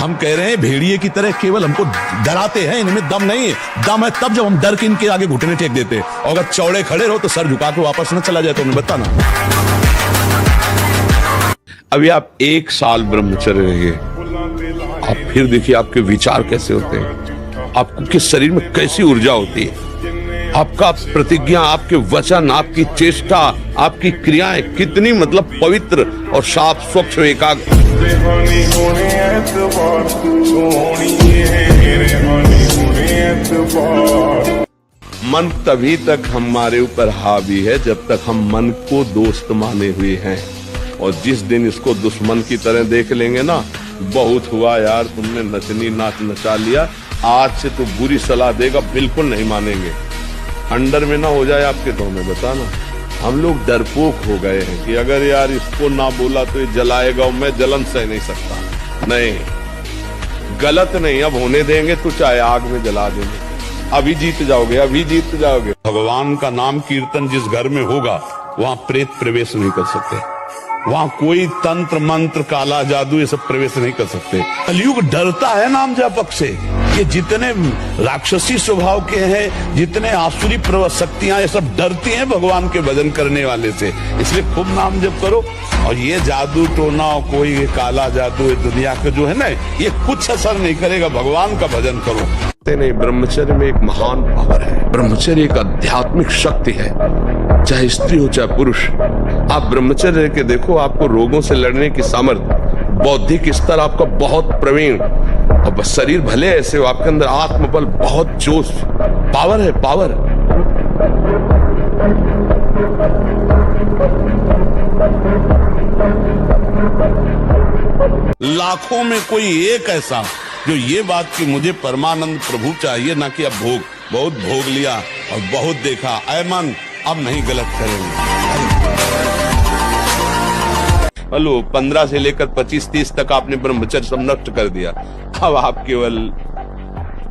हम कह रहे हैं भेड़िए की तरह केवल हमको डराते हैं, इनमें दम नहीं है। दम है तब जब हम डर के इनके आगे घुटने टेक देते हैं, और अगर चौड़े खड़े रहो तो सर झुका के वापस न चला जाए तो उन्हें बताना। अभी आप 1 साल ब्रह्मचर्य रहिए, आप फिर देखिए आपके विचार कैसे होते हैं, आपके शरीर में कैसी ऊर्जा होती है, आपका प्रतिज्ञा, आपके वचन, आपकी चेष्टा, आपकी क्रियाएं कितनी मतलब पवित्र और साफ स्वच्छ एकाग्र। मन तभी तक हमारे ऊपर हावी है जब तक हम मन को दोस्त माने हुए हैं, और जिस दिन इसको दुश्मन की तरह देख लेंगे ना, बहुत हुआ यार, तुमने नचनी नाच नचा लिया, आज से तो बुरी सलाह देगा, बिल्कुल नहीं मानेंगे। अंडर में ना हो जाए आपके तो हमें बताना। हम लोग डरपोक हो गए हैं कि अगर यार इसको ना बोला तो ये जलाएगा, और मैं जलन सह नहीं सकता। नहीं, गलत नहीं, अब होने देंगे तो चाहे आग में जला देंगे। अभी जीत जाओगे, अभी जीत जाओगे। भगवान का नाम कीर्तन जिस घर में होगा वहां प्रेत प्रवेश नहीं कर सकते, वहां कोई तंत्र मंत्र काला जादू ये सब प्रवेश नहीं कर सकते। कलयुग डरता है नाम जापक से। ये जितने राक्षसी स्वभाव के हैं, जितने आसुरी शक्तियां, ये सब डरती हैं भगवान के भजन करने वाले से। इसलिए खूब नाम जप करो, और ये जादू टोना कोई काला जादू ये दुनिया का जो है ना, ये कुछ असर नहीं करेगा। भगवान का भजन करो। नहीं, ब्रह्मचर्य में एक महान पावर है। ब्रह्मचर्य एक आध्यात्मिक शक्ति है, चाहे स्त्री हो चाहे पुरुष। आप ब्रह्मचर्य के देखो, आपको रोगों से लड़ने की सामर्थ्य, बौद्धिक स्तर आपका बहुत प्रवीण, और शरीर भले ऐसे हो, आपके अंदर आत्मबल, बहुत जोश, पावर है, पावर। लाखों में कोई एक ऐसा जो ये बात कि मुझे परमानंद प्रभु चाहिए, ना कि अब भोग, बहुत भोग लिया और बहुत देखा, ऐ मन अब नहीं गलत करेंगे। हेलो, 15 से लेकर 25-30 तक आपने ब्रह्मचर्य सब नष्ट कर दिया। अब आप केवल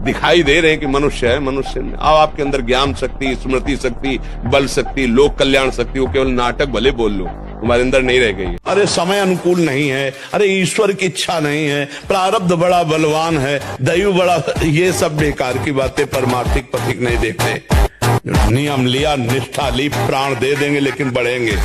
दिखाई दे रहे हैं कि मनुष्य है, मनुष्य नहीं। अब आपके अंदर ज्ञान शक्ति, स्मृति शक्ति, बल शक्ति, लोक कल्याण शक्ति, वो केवल नाटक भले बोल लो, तुम्हारे अंदर नहीं रह गई। अरे समय अनुकूल नहीं है, अरे ईश्वर की इच्छा नहीं है, प्रारब्ध बड़ा बलवान है, दैव बड़ा, ये सब बेकार की बातें, परमार्थिक पथिक नहीं देखते। नियम लिया, निष्ठा ली, प्राण दे देंगे लेकिन बढ़ेंगे।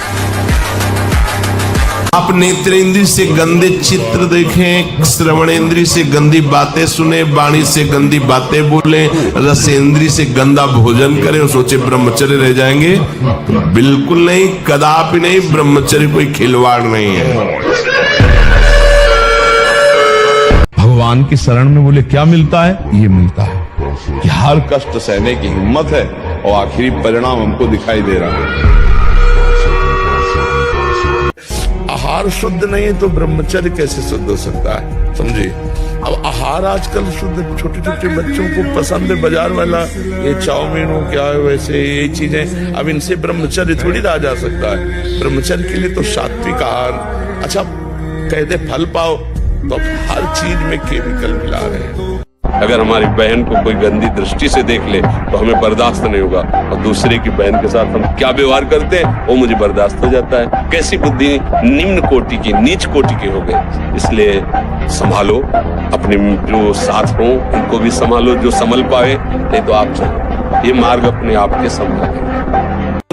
आप नेत्रेंद्रिय से गंदे चित्र देखें, श्रवणेंद्रिय से गंदी बातें सुने, वाणी से गंदी बातें बोले, रसेंद्रिय से गंदा भोजन करें और सोचे ब्रह्मचर्य रह जाएंगे, तो बिल्कुल नहीं, कदापि नहीं। ब्रह्मचर्य कोई खिलवाड़ नहीं है। भगवान की शरण में बोले क्या मिलता है? ये मिलता है कि हर कष्ट सहने की हिम्मत है, और आखिरी परिणाम हमको दिखाई दे रहा है। आहार शुद्ध नहीं है तो ब्रह्मचर्य कैसे शुद्ध हो सकता है, समझिए। अब आहार आजकल शुद्ध, छोटे छोटे बच्चों को पसंद है बाजार वाला, ये चाउमीन हो क्या है, वैसे यही चीजें। अब इनसे ब्रह्मचर्य थोड़ी रहा जा सकता है। ब्रह्मचर्य के लिए तो सात्विक आहार, अच्छा कहते फल पाओ, तो अब हर चीज में केमिकल मिला रहे हैं। अगर हमारी बहन को कोई गंदी दृष्टि से देख ले तो हमें बर्दाश्त नहीं होगा, और दूसरे की बहन के साथ हम क्या व्यवहार करते हैं वो मुझे बर्दाश्त हो जाता है। कैसी बुद्धि निम्न कोटि की, नीच कोटि की हो गई। इसलिए संभालो अपने जो साथ हो, उनको भी संभालो जो संभल पाए, नहीं तो आप चलो, ये मार्ग अपने आप के संभालेंगे।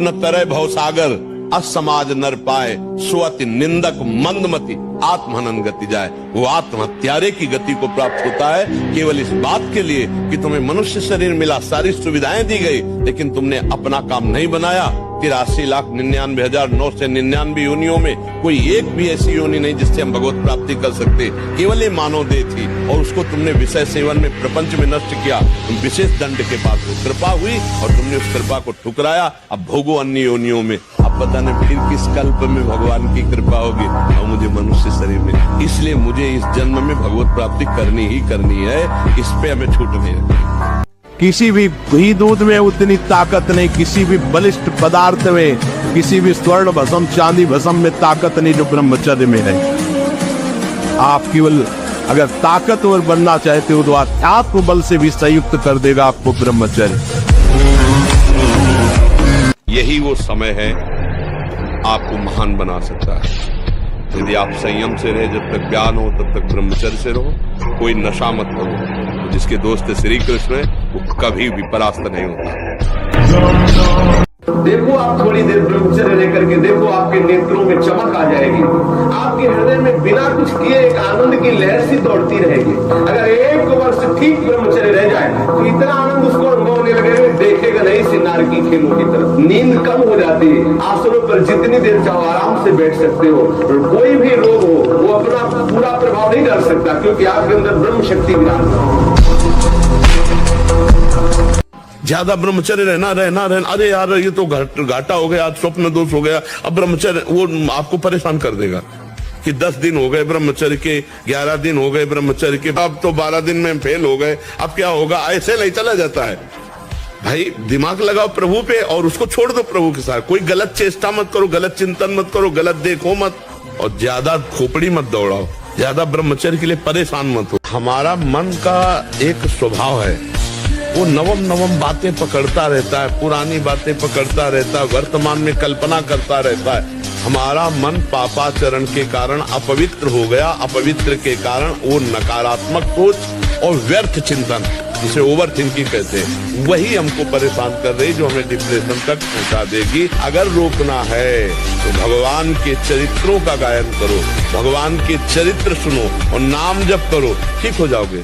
न तरह भवसागर असमाज नर पाए, स्वति निंदक मंदमति आत्महनन गति जाए। वो आत्महत्यारे की गति को प्राप्त होता है केवल इस बात के लिए कि तुम्हें मनुष्य शरीर मिला, सारी सुविधाएं दी गई, लेकिन तुमने अपना काम नहीं बनाया। 83,99,999 योनियों में कोई एक भी ऐसी योनि नहीं जिससे हम भगवत प्राप्ति कर सकते। केवल ये मानव देह थी, और उसको तुमने विषय सेवन में, प्रपंच में नष्ट किया। तुम विशेष दंड के पास हो, कृपा हुई और तुमने उस कृपा को ठुकराया। अब भोगो अन्य योनियों में। अब पता नहीं फिर किस कल्प में भगवान की कृपा होगी और मुझे मनुष्य शरीर में। इसलिए मुझे इस जन्म में भगवत प्राप्ति करनी ही करनी है, इस पे हमें छूट नहीं है। किसी भी घी दूध में उतनी ताकत नहीं, किसी भी बलिष्ठ पदार्थ में, किसी भी स्वर्ण भस्म चांदी भस्म में ताकत नहीं जो ब्रह्मचर्य में है। आप केवल अगर ताकतवर बनना चाहते हो तो आत्मबल से भी संयुक्त कर देगा आपको ब्रह्मचर्य। यही वो समय है आपको महान बना सकता है। यदि आप संयम से रहे, जब तक ज्ञान हो तब तक ब्रह्मचर्य से रहो। कोई नशा मत करो। तो जिसके दोस्त श्री कृष्ण है वो कभी भी परास्त नहीं होता। देखो आप थोड़ी देर ब्रह्मचर्य रह करके देखो, आपके नेत्रों में चमक आ जाएगी, आपके हृदय में बिना कुछ किए एक आनंद की लहर सी दौड़ती रहेगी। अगर 1 वर्ष ठीक ब्रह्मचर्य रह जाए तो इतना आनंद उसको अनुभव होने लगेगा, देखेगा नहीं सिन्नार की खेलों की तरफ। नींद कम हो जाती है, आसनों पर जितनी देर चाहो आराम से बैठ सकते हो। कोई भी रोग हो वो अपना पूरा प्रभाव नहीं डाल सकता, क्योंकि आपके अंदर ब्रह्म शक्ति विराजमान। ज्यादा ब्रह्मचर्य रहना। अरे यार ये तो घाटा हो गया, आज स्वप्न दोष हो गया। अब ब्रह्मचर्य वो आपको परेशान कर देगा कि 10 दिन हो गए ब्रह्मचर्य के, 11 दिन हो गए ब्रह्मचर्य के, अब तो 12 दिन में फेल हो गए, अब क्या होगा। ऐसे नहीं चला जाता है भाई। दिमाग लगाओ प्रभु पे और उसको छोड़ दो प्रभु के साथ। कोई गलत चेष्टा मत करो, गलत चिंतन मत करो, गलत देखो मत, और ज्यादा खोपड़ी मत दौड़ाओ, ज्यादा ब्रह्मचर्य के लिए परेशान मत हो। हमारा मन का एक स्वभाव है, वो नवम बातें पकड़ता रहता है, पुरानी बातें पकड़ता रहता है, वर्तमान में कल्पना करता रहता है। हमारा मन पापाचरण के कारण अपवित्र हो गया। अपवित्र के कारण वो नकारात्मक सोच और व्यर्थ चिंतन, जिसे ओवर थिंकिंग कहते हैं, वही हमको परेशान कर रही, जो हमें डिप्रेशन तक पहुंचा देगी। अगर रोकना है तो भगवान के चरित्रों का गायन करो, भगवान के चरित्र सुनो और नाम जप करो, ठीक हो जाओगे।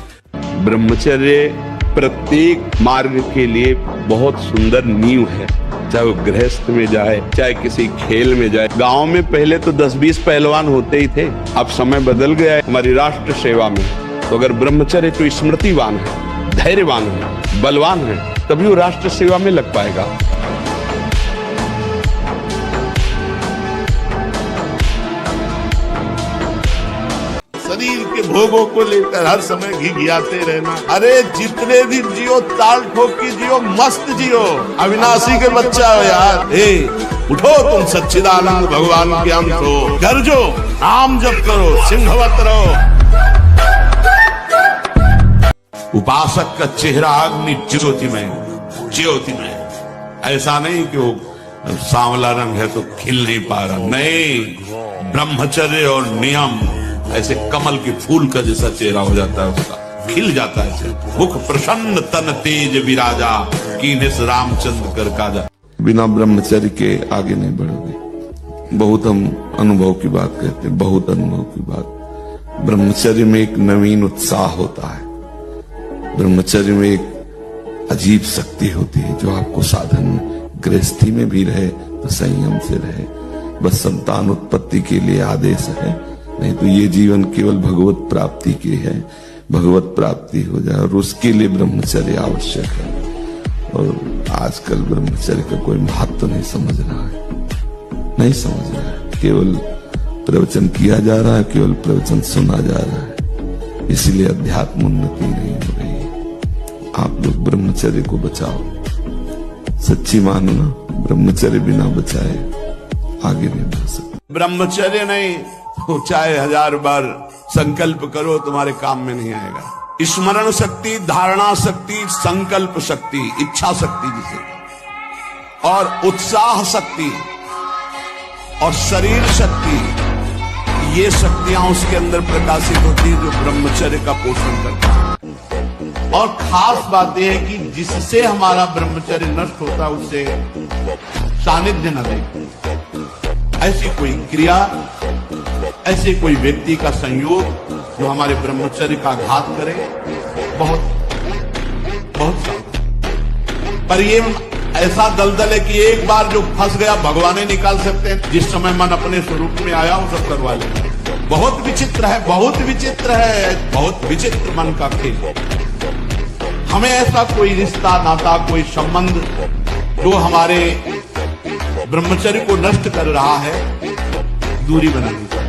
ब्रह्मचर्य प्रत्येक मार्ग के लिए बहुत सुंदर नींव है, चाहे वो गृहस्थ में जाए, चाहे किसी खेल में जाए। गांव में पहले तो 10-20 पहलवान होते ही थे, अब समय बदल गया है हमारी राष्ट्र सेवा में। तो अगर ब्रह्मचर्य तो स्मृतिवान है, धैर्यवान है, बलवान है, तभी वो राष्ट्र सेवा में लग पाएगा। शरीर के भोगों को लेकर हर समय घिघियाते रहना। अरे जितने दिन जियो ताल ठोक के जियो, मस्त जियो, अविनाशी के बच्चा हो यार। उठो तुम सच्चिदानंद भगवान के अंश हो, गर्जो, नाम जप करो, सिंहवत रहो। उपासक का चेहरा अग्नि ज्योति में, ऐसा नहीं कि वो सांवला रंग है तो खिल नहीं पा रहा, नहीं। ब्रह्मचर्य और नियम ऐसे कमल के फूल का जैसा चेहरा हो जाता है, उसका खिल जाता है। मुख प्रसन्न तन तेज विराजा, कीनेस रामचंद्र कर काजा। बिना ब्रह्मचर्य के आगे नहीं बढ़ोगे। बहुत हम अनुभव की बात कहते हैं, बहुत अनुभव की बात। ब्रह्मचर्य में एक नवीन उत्साह होता है, ब्रह्मचर्य में एक अजीब शक्ति होती है जो आपको साधन में, गृहस्थी में भी रहे तो संयम से रहे। बस संतान उत्पत्ति के लिए आदेश है, नहीं तो ये जीवन केवल भगवत प्राप्ति के है। भगवत प्राप्ति हो जाए और उसके लिए ब्रह्मचर्य आवश्यक है। और आजकल ब्रह्मचर्य का कोई महत्व नहीं समझ रहा है, नहीं समझ रहा है। केवल प्रवचन किया जा रहा है, केवल प्रवचन सुना जा रहा है, इसलिए अध्यात्म उन्नति नहीं हो रही है। आप लोग ब्रह्मचर्य को बचाओ, सच्ची मानो ना, ब्रह्मचर्य बिना बचाए आगे नहीं बढ़ सकते। ब्रह्मचर्य नहीं तो चाहे 1000 बार संकल्प करो, तुम्हारे काम में नहीं आएगा। स्मरण शक्ति, धारणा शक्ति, संकल्प शक्ति, इच्छा शक्ति जिसे, और उत्साह शक्ति और शरीर शक्ति, ये शक्तियां उसके अंदर प्रकाशित होती है जो ब्रह्मचर्य का पोषण करता है। और खास बात यह है कि जिससे हमारा ब्रह्मचर्य नष्ट होता है उससे सानिध्य न दें। ऐसी कोई क्रिया, ऐसे कोई व्यक्ति का संयोग जो हमारे ब्रह्मचर्य का घात करे, बहुत सावधान। पर ये ऐसा दलदल है कि एक बार जो फंस गया भगवान ही निकाल सकते हैं। जिस समय मन अपने स्वरूप में आया वो सब करवा ले। बहुत विचित्र है, बहुत विचित्र है, बहुत विचित्र मन का खेल। हमें ऐसा कोई रिश्ता, नाता, कोई संबंध जो हमारे ब्रह्मचर्य को नष्ट कर रहा है, दूरी बनानी चाहिए।